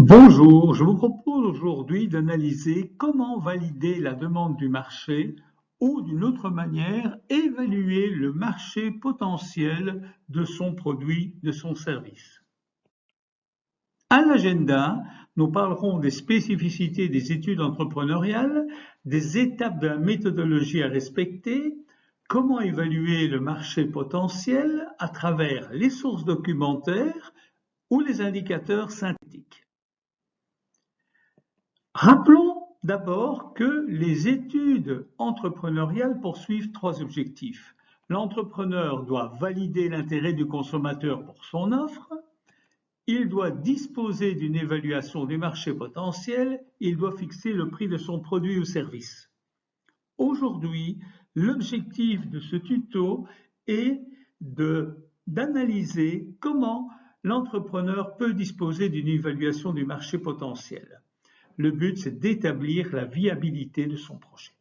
Bonjour, je vous propose aujourd'hui d'analyser comment valider la demande du marché ou d'une autre manière, évaluer le marché potentiel de son produit, de son service. À l'agenda, nous parlerons des spécificités des études entrepreneuriales, des étapes de la méthodologie à respecter, comment évaluer le marché potentiel à travers les sources documentaires ou les indicateurs synthétiques. Rappelons d'abord que les études entrepreneuriales poursuivent trois objectifs. L'entrepreneur doit valider l'intérêt du consommateur pour son offre, il doit disposer d'une évaluation du marché potentiel, il doit fixer le prix de son produit ou service. Aujourd'hui, l'objectif de ce tuto est d'analyser comment l'entrepreneur peut disposer d'une évaluation du marché potentiel. Le but, c'est d'établir la viabilité de son projet.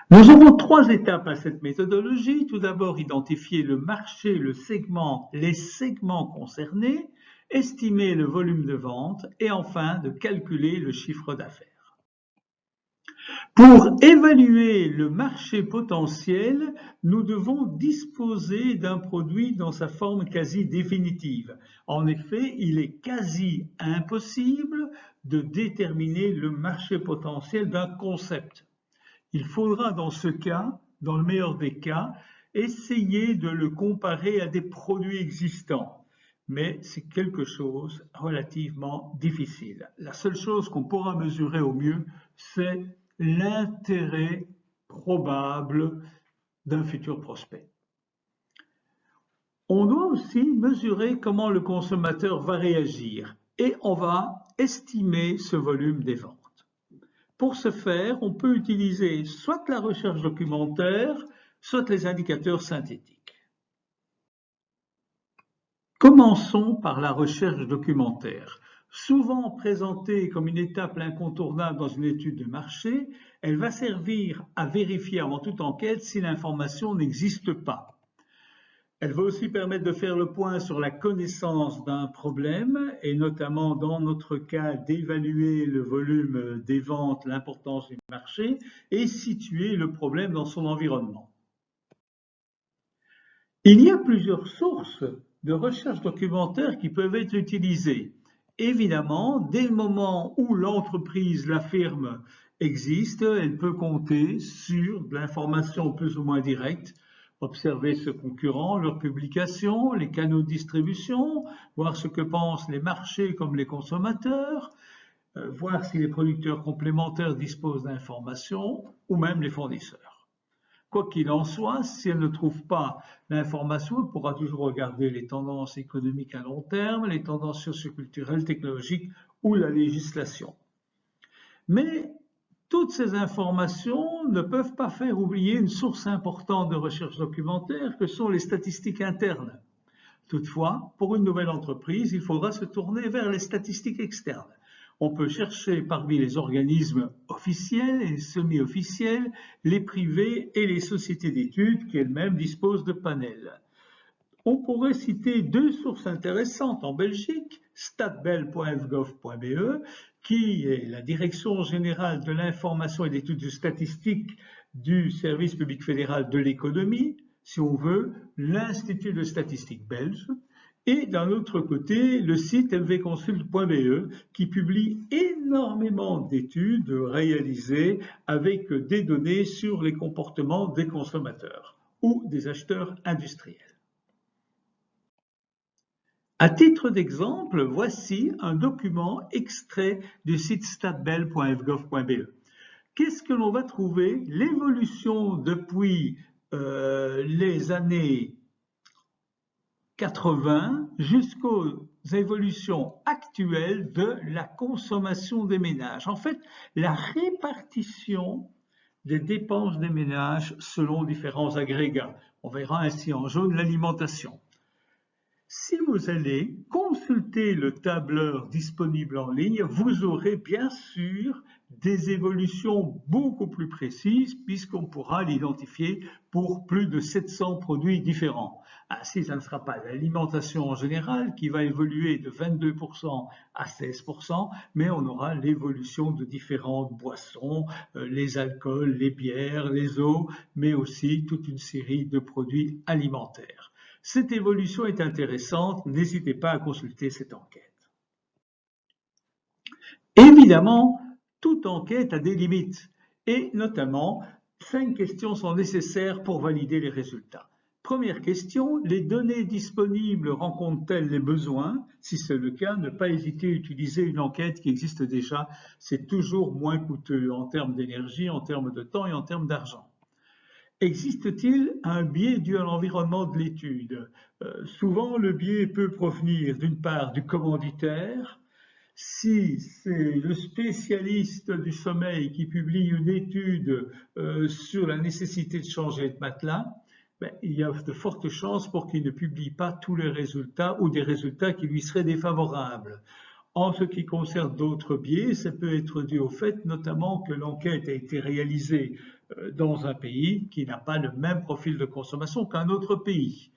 Nous aurons trois étapes à cette méthodologie. Tout d'abord, identifier le marché, le segment, les segments concernés, estimer le volume de vente et enfin de calculer le chiffre d'affaires. Pour évaluer le marché potentiel, nous devons disposer d'un produit dans sa forme quasi définitive. En effet, il est quasi impossible de déterminer le marché potentiel d'un concept. Il faudra dans ce cas, dans le meilleur des cas, essayer de le comparer à des produits existants. Mais c'est quelque chose relativement difficile. La seule chose qu'on pourra mesurer au mieux, c'est l'intérêt probable d'un futur prospect. On doit aussi mesurer comment le consommateur va réagir et on va estimer ce volume des ventes. Pour ce faire, on peut utiliser soit la recherche documentaire, soit les indicateurs synthétiques. Commençons par la recherche documentaire. Souvent présentée comme une étape incontournable dans une étude de marché, elle va servir à vérifier avant toute enquête si l'information n'existe pas. Elle va aussi permettre de faire le point sur la connaissance d'un problème et notamment dans notre cas d'évaluer le volume des ventes, l'importance du marché et situer le problème dans son environnement. Il y a plusieurs sources de recherche documentaire qui peuvent être utilisées. Évidemment, dès le moment où l'entreprise, la firme existe, elle peut compter sur de l'information plus ou moins directe, observer ses concurrents, leurs publications, les canaux de distribution, voir ce que pensent les marchés comme les consommateurs, voir si les producteurs complémentaires disposent d'informations ou même les fournisseurs. Quoi qu'il en soit, si elle ne trouve pas l'information, elle pourra toujours regarder les tendances économiques à long terme, les tendances socioculturelles, technologiques ou la législation. Mais toutes ces informations ne peuvent pas faire oublier une source importante de recherche documentaire que sont les statistiques internes. Toutefois, pour une nouvelle entreprise, il faudra se tourner vers les statistiques externes. On peut chercher parmi les organismes officiels et semi-officiels, les privés et les sociétés d'études qui elles-mêmes disposent de panels. On pourrait citer deux sources intéressantes en Belgique, statbel.fgov.be, qui est la Direction générale de l'information et d'études statistiques du Service public fédéral de l'économie, si on veut, l'Institut de statistique belge, et d'un autre côté, le site mvconsult.be qui publie énormément d'études réalisées avec des données sur les comportements des consommateurs ou des acheteurs industriels. À titre d'exemple, voici un document extrait du site statbel.fgov.be. Qu'est-ce que l'on va trouver? L'évolution depuis les années 80 jusqu'aux évolutions actuelles de la consommation des ménages. En fait, la répartition des dépenses des ménages selon différents agrégats. On verra ainsi en jaune l'alimentation. Si vous allez consulter le tableur disponible en ligne, vous aurez bien sûr des évolutions beaucoup plus précises puisqu'on pourra l'identifier pour plus de 700 produits différents. Ainsi, ça ne sera pas l'alimentation en général qui va évoluer de 22% à 16%, mais on aura l'évolution de différentes boissons, les alcools, les bières, les eaux, mais aussi toute une série de produits alimentaires. Cette évolution est intéressante, n'hésitez pas à consulter cette enquête. Évidemment, toute enquête a des limites et notamment 5 questions sont nécessaires pour valider les résultats. Première question, les données disponibles rencontrent-elles les besoins? Si c'est le cas, ne pas hésiter à utiliser une enquête qui existe déjà, c'est toujours moins coûteux en termes d'énergie, en termes de temps et en termes d'argent. Existe-t-il un biais dû à l'environnement de l'étude? Souvent, le biais peut provenir d'une part du commanditaire. Si c'est le spécialiste du sommeil qui publie une étude sur la nécessité de changer de matelas, il y a de fortes chances pour qu'il ne publie pas tous les résultats ou des résultats qui lui seraient défavorables. En ce qui concerne d'autres biais, ça peut être dû au fait notamment que l'enquête a été réalisée dans un pays qui n'a pas le même profil de consommation qu'un autre pays.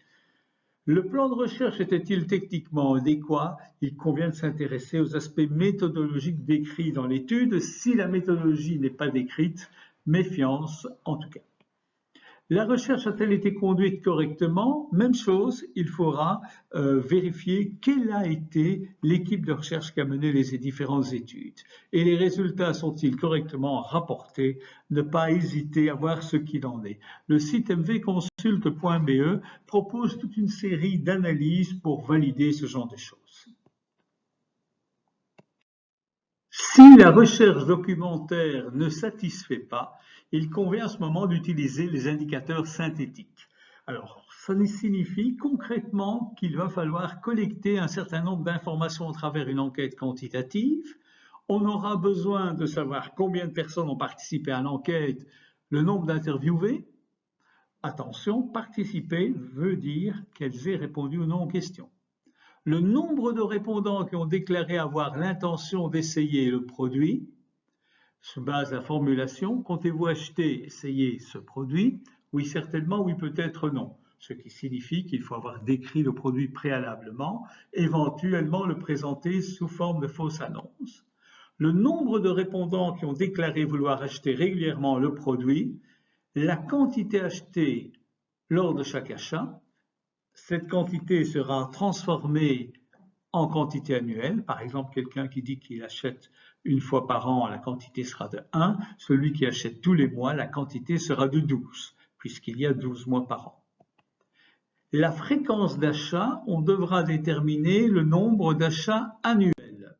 Le plan de recherche était-il techniquement adéquat? Il convient de s'intéresser aux aspects méthodologiques décrits dans l'étude. Si la méthodologie n'est pas décrite, méfiance en tout cas. La recherche a-t-elle été conduite correctement? Même chose, il faudra vérifier quelle a été l'équipe de recherche qui a mené les différentes études. Et les résultats sont-ils correctement rapportés? Ne pas hésiter à voir ce qu'il en est. Le site mvconsulte.be propose toute une série d'analyses pour valider ce genre de choses. Si la recherche documentaire ne satisfait pas, il convient à ce moment d'utiliser les indicateurs synthétiques. Alors, ça signifie concrètement qu'il va falloir collecter un certain nombre d'informations à travers une enquête quantitative. On aura besoin de savoir combien de personnes ont participé à l'enquête, le nombre d'interviewés. Attention, participer veut dire qu'elles aient répondu ou non aux questions. Le nombre de répondants qui ont déclaré avoir l'intention d'essayer le produit. Se base la formulation, comptez-vous acheter, essayer ce produit? Oui, certainement, oui, peut-être non. Ce qui signifie qu'il faut avoir décrit le produit préalablement, éventuellement le présenter sous forme de fausse annonce. Le nombre de répondants qui ont déclaré vouloir acheter régulièrement le produit, la quantité achetée lors de chaque achat. Cette quantité sera transformée en quantité annuelle. Par exemple, quelqu'un qui dit qu'il achète une fois par an, la quantité sera de 1. Celui qui achète tous les mois, la quantité sera de 12, puisqu'il y a 12 mois par an. La fréquence d'achat, on devra déterminer le nombre d'achats annuels.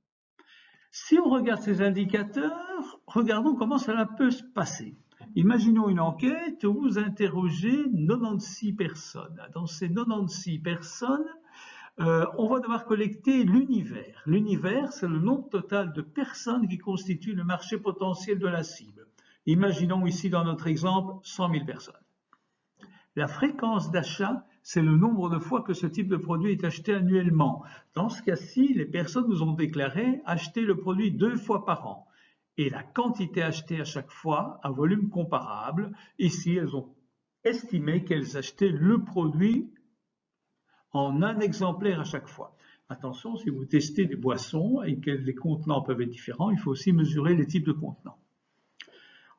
Si on regarde ces indicateurs, regardons comment cela peut se passer. Imaginons une enquête où vous interrogez 96 personnes. Dans ces 96 personnes, on va devoir collecter l'univers. L'univers, c'est le nombre total de personnes qui constituent le marché potentiel de la cible. Imaginons ici dans notre exemple 100 000 personnes. La fréquence d'achat, c'est le nombre de fois que ce type de produit est acheté annuellement. Dans ce cas-ci, les personnes nous ont déclaré acheter le produit 2 fois par an. Et la quantité achetée à chaque fois, un volume comparable. Ici, elles ont estimé qu'elles achetaient le produit en un exemplaire à chaque fois. Attention, si vous testez des boissons et que les contenants peuvent être différents, il faut aussi mesurer les types de contenants.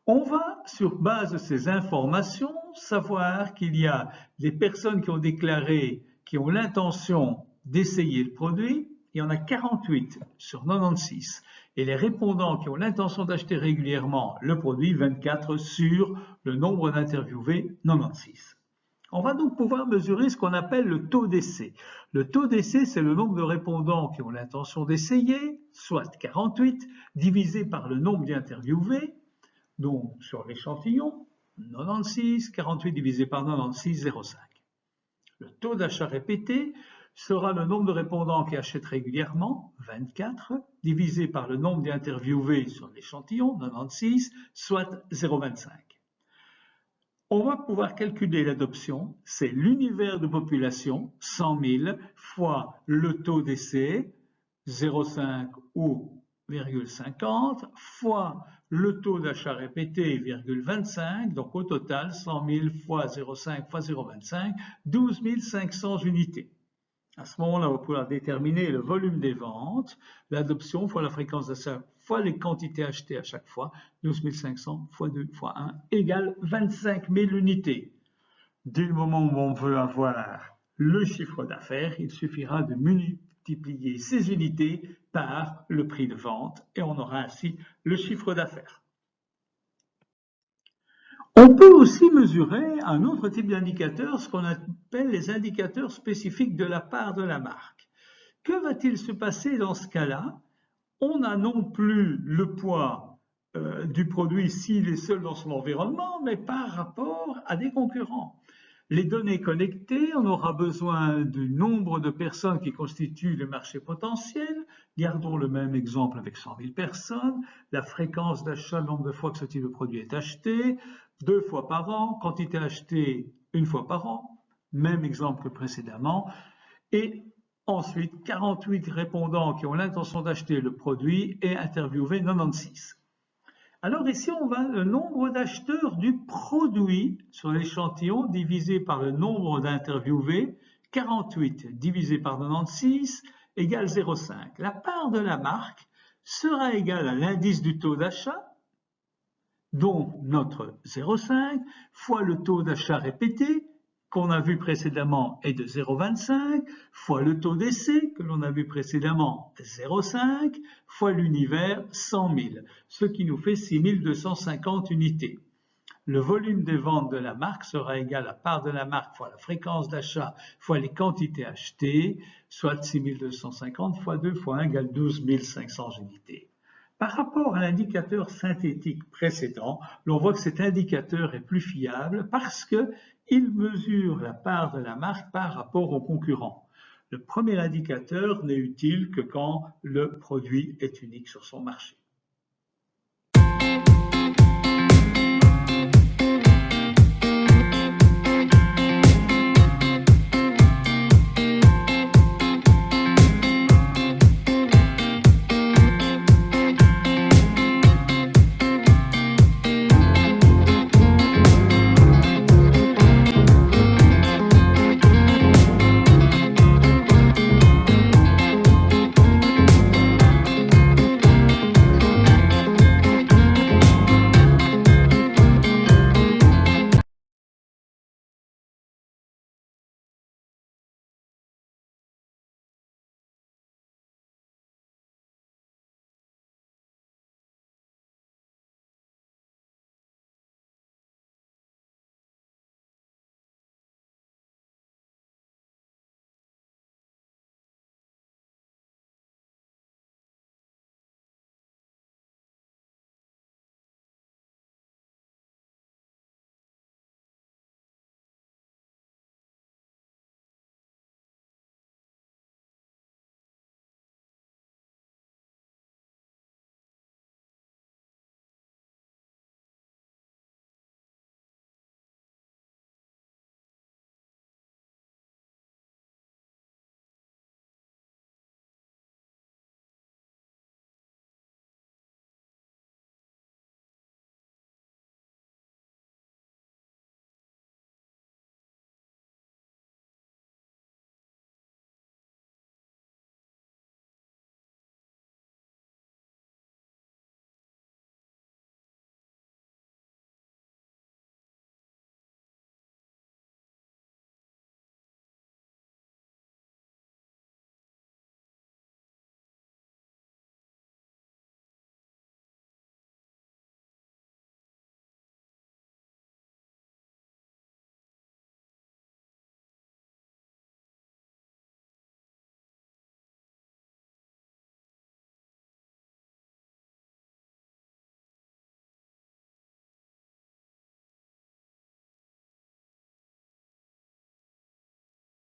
On va, sur base de ces informations, savoir qu'il y a des personnes qui ont déclaré, qui ont l'intention d'essayer le produit. Il y en a 48 sur 96. Et les répondants qui ont l'intention d'acheter régulièrement le produit, 24 sur le nombre d'interviewés, 96. On va donc pouvoir mesurer ce qu'on appelle le taux d'essai. Le taux d'essai, c'est le nombre de répondants qui ont l'intention d'essayer, soit 48, divisé par le nombre d'interviewés, donc sur l'échantillon, 96, 48 divisé par 96, 0,5. Le taux d'achat répété sera le nombre de répondants qui achètent régulièrement, 24, divisé par le nombre d'interviewés sur l'échantillon, 96, soit 0,25. On va pouvoir calculer l'adoption, c'est l'univers de population, 100 000, fois le taux d'essai, 0,5 ou 0,50, fois le taux d'achat répété, 25, donc au total 100 000 fois 0,5 fois 0,25, 12 500 unités. À ce moment-là, on va pouvoir déterminer le volume des ventes, l'adoption fois la fréquence d'achat fois les quantités achetées à chaque fois, 12 500 fois 2 fois 1 égale 25 000 unités. Dès le moment où on veut avoir le chiffre d'affaires, il suffira de multiplier ces unités par le prix de vente et on aura ainsi le chiffre d'affaires. On peut aussi mesurer un autre type d'indicateur, ce qu'on appelle les indicateurs spécifiques de la part de la marque. Que va-t-il se passer dans ce cas-là? On n'a non plus le poids du produit s'il est seul dans son environnement, mais par rapport à des concurrents. Les données connectées, on aura besoin du nombre de personnes qui constituent le marché potentiel. Gardons le même exemple avec 100 000 personnes. La fréquence d'achat, le nombre de fois que ce type de produit est acheté, 2 fois par an, quantité achetée 1 fois par an, même exemple que précédemment. Et ensuite, 48 répondants qui ont l'intention d'acheter le produit et interviewés 96. Alors ici, on va le nombre d'acheteurs du produit sur l'échantillon divisé par le nombre d'interviewés, 48 divisé par 96 égale 0,5. La part de la marque sera égale à l'indice du taux d'achat, dont notre 0,5 fois le taux d'achat répété, qu'on a vu précédemment est de 0,25, fois le taux d'essai que l'on a vu précédemment 0,5, fois l'univers 100 000, ce qui nous fait 6 250 unités. Le volume des ventes de la marque sera égal à la part de la marque fois la fréquence d'achat fois les quantités achetées, soit 6 250 fois 2 fois 1 égale 12 500 unités. Par rapport à l'indicateur synthétique précédent, l'on voit que cet indicateur est plus fiable parce qu'il mesure la part de la marque par rapport aux concurrents. Le premier indicateur n'est utile que quand le produit est unique sur son marché.